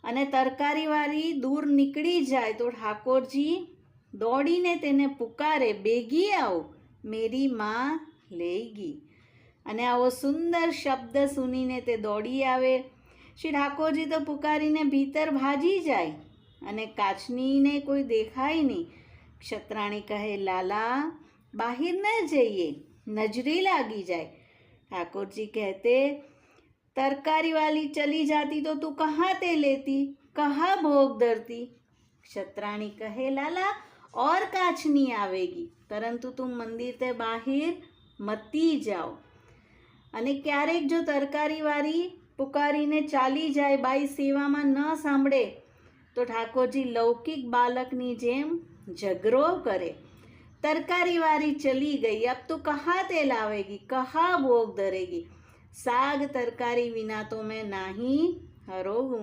અને તરકારીવાળી દૂર નીકળી જાય તો ઠાકોરજી દોડીને તેને પુકારે, બેગી આવો મેરી માં લેગી. અને આવો સુંદર શબ્દ સુનીને તે દોડી આવે. શ્રી ઠાકોરજી તો પુકારીને ભીતર ભાજી જાય અને કાચનીને કોઈ દેખાય નહીં. ક્ષત્રાણી કહે, લાલા બાહિર ન જઈએ, નજરે લાગી જાય. ઠાકોરજી કહેતે, तरकारी वाली चली जाती तो तू कहाँ ते लेती, कहाँ भोग धरती. क्षत्राणी कहे, लाला और काचनी आवेगी, परंतु तुम मंदिर ते बाहिर मती जाओ. અને ક્યારેક જો તરકારીવાળી પુકારીને ચાલી જાય, બાઈ સેવામાં ન સાંભળે, તો ઠાકોરજી લૌકિક બાલકની જેમ ઝઘડો કરે. तरकारीवाली चली गई, अब तो कहाँ ते लावेगी, कहाँ भोग धरेगी. साग तरकारी विना तो मैं नाही हरोगूं.